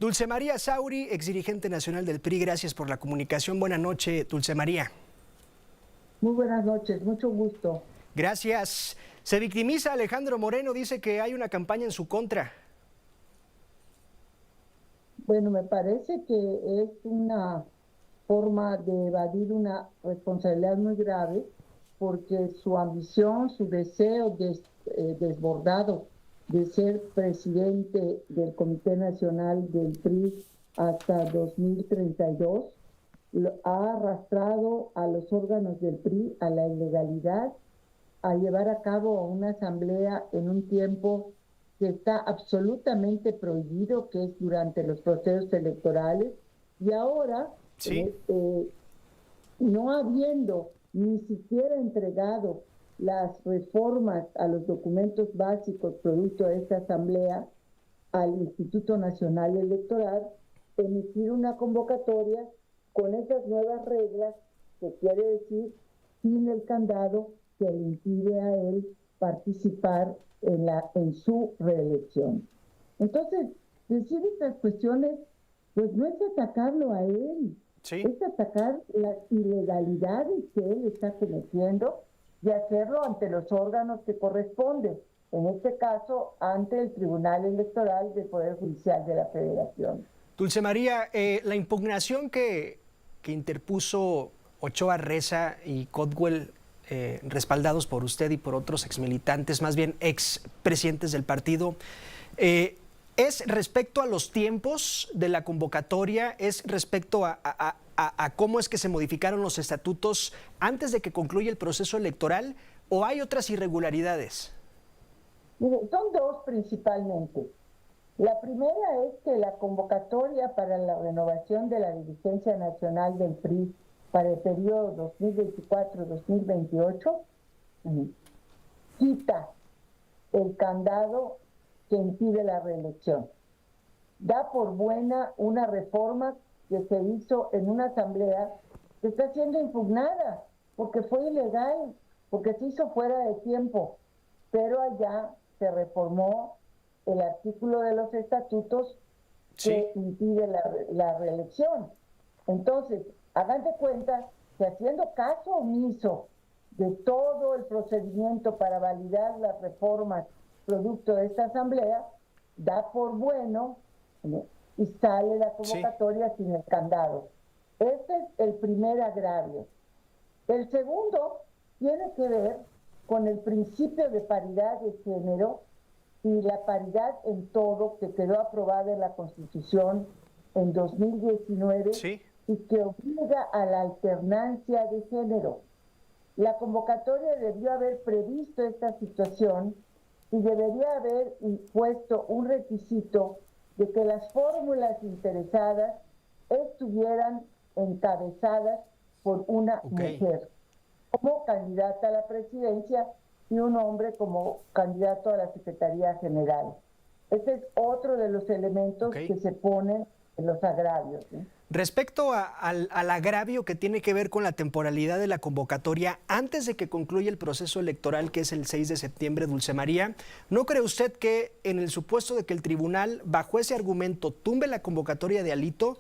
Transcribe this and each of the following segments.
Dulce María Sauri, exdirigente nacional del PRI, gracias por la comunicación. Buenas noches, Dulce María. Muy buenas noches, mucho gusto. Gracias. Se victimiza Alejandro Moreno, dice que hay una campaña en su contra. Bueno, me parece que es una forma de evadir una responsabilidad muy grave, porque su ambición, su deseo desbordado de ser presidente del Comité Nacional del PRI hasta 2032, lo ha arrastrado a los órganos del PRI a la ilegalidad, a llevar a cabo una asamblea en un tiempo que está absolutamente prohibido, que es durante los procesos electorales, y ahora, Sí. no habiendo ni siquiera entregado las reformas a los documentos básicos producto de esta asamblea al Instituto Nacional Electoral, emitir una convocatoria con esas nuevas reglas, que quiere decir sin el candado que le impide a él participar en su reelección. Entonces, decir estas cuestiones, pues no es atacarlo a él, Sí. es atacar las ilegalidades que él está cometiendo y hacerlo ante los órganos que corresponden, en este caso ante el Tribunal Electoral del Poder Judicial de la Federación. Dulce María, la impugnación que interpuso Ochoa Reza y Codwell, respaldados por usted y por otros exmilitantes, más bien expresidentes del partido, ¿es respecto a los tiempos de la convocatoria? ¿Es respecto a cómo es que se modificaron los estatutos antes de que concluya el proceso electoral? ¿O hay otras irregularidades? Mire, son dos principalmente. La primera es que la convocatoria para la renovación de la dirigencia nacional del PRI para el periodo 2024-2028 quita el candado que impide la reelección. Da por buena una reforma que se hizo en una asamblea que está siendo impugnada porque fue ilegal, porque se hizo fuera de tiempo, pero allá se reformó el artículo de los estatutos que impide la reelección. Entonces, hagan de cuenta que haciendo caso omiso de todo el procedimiento para validar las reformas producto de esta asamblea, da por bueno, ¿no?, y sale la convocatoria sin el candado. Este es el primer agravio. El segundo tiene que ver con el principio de paridad de género y la paridad en todo que quedó aprobada en la Constitución en 2019 y que obliga a la alternancia de género. La convocatoria debió haber previsto esta situación y debería haber impuesto un requisito de que las fórmulas interesadas estuvieran encabezadas por una mujer como candidata a la presidencia y un hombre como candidato a la Secretaría General. Este es otro de los elementos que se ponen en los agravios, ¿sí? Respecto al agravio que tiene que ver con la temporalidad de la convocatoria antes de que concluya el proceso electoral, que es el 6 de septiembre, Dulce María, ¿no cree usted que en el supuesto de que el tribunal, bajo ese argumento, tumbe la convocatoria de Alito,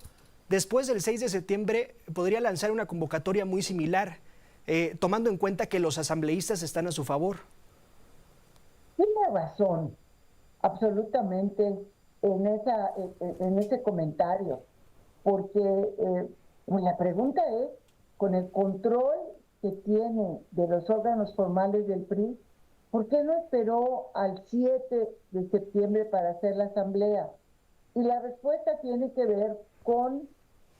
después del 6 de septiembre podría lanzar una convocatoria muy similar, tomando en cuenta que los asambleístas están a su favor? Tiene razón, absolutamente, en ese comentario, porque la pregunta es, con el control que tiene de los órganos formales del PRI, ¿por qué no esperó al 7 de septiembre para hacer la asamblea? Y la respuesta tiene que ver con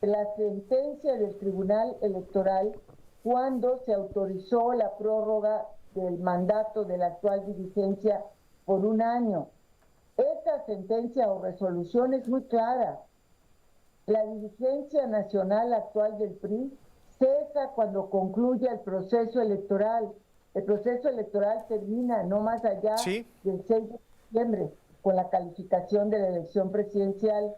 la sentencia del Tribunal Electoral cuando se autorizó la prórroga del mandato de la actual dirigencia por un año. Esta sentencia o resolución es muy clara. La dirigencia nacional actual del PRI cesa cuando concluya el proceso electoral. El proceso electoral termina no más allá del 6 de septiembre con la calificación de la elección presidencial,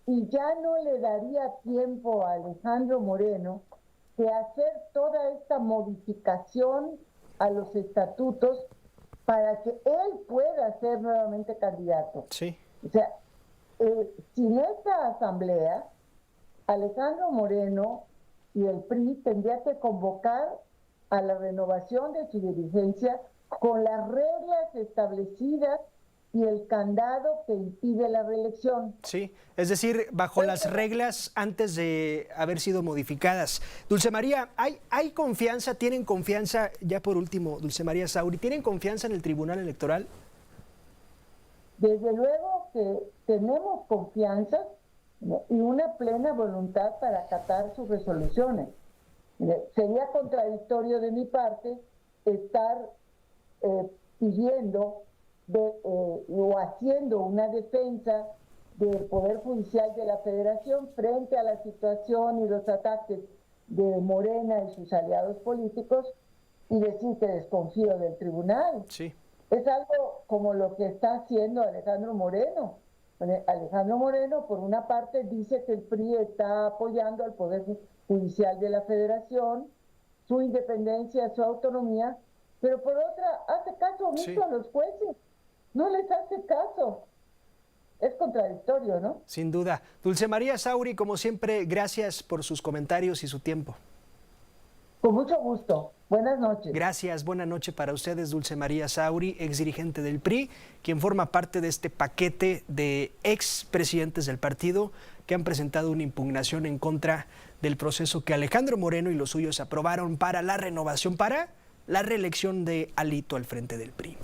y ya no le daría tiempo a Alejandro Moreno de hacer toda esta modificación a los estatutos para que él pueda ser nuevamente candidato. Sí. O sea, sin esta asamblea, Alejandro Moreno y el PRI tendría que convocar a la renovación de su dirigencia con las reglas establecidas y el candado que impide la reelección. Sí, es decir, bajo las reglas antes de haber sido modificadas. Dulce María, ¿hay confianza, tienen confianza, ya por último, Dulce María Sauri, ¿tienen confianza en el Tribunal Electoral? Desde luego que tenemos confianza, ¿no?, y una plena voluntad para acatar sus resoluciones. Sería contradictorio de mi parte estar pidiendo o haciendo una defensa del Poder Judicial de la Federación frente a la situación y los ataques de Morena y sus aliados políticos y decir que desconfío del tribunal. Sí. Es algo como lo que está haciendo Alejandro Moreno. Alejandro Moreno, por una parte, dice que el PRI está apoyando al Poder Judicial de la Federación, su independencia, su autonomía, pero por otra, hace caso omiso a los jueces. No les hace caso. Es contradictorio, ¿no? Sin duda. Dulce María Sauri, como siempre, gracias por sus comentarios y su tiempo. Con mucho gusto. Buenas noches. Gracias, buena noche para ustedes, Dulce María Sauri, exdirigente del PRI, quien forma parte de este paquete de expresidentes del partido que han presentado una impugnación en contra del proceso que Alejandro Moreno y los suyos aprobaron para la renovación, para la reelección de Alito al frente del PRI.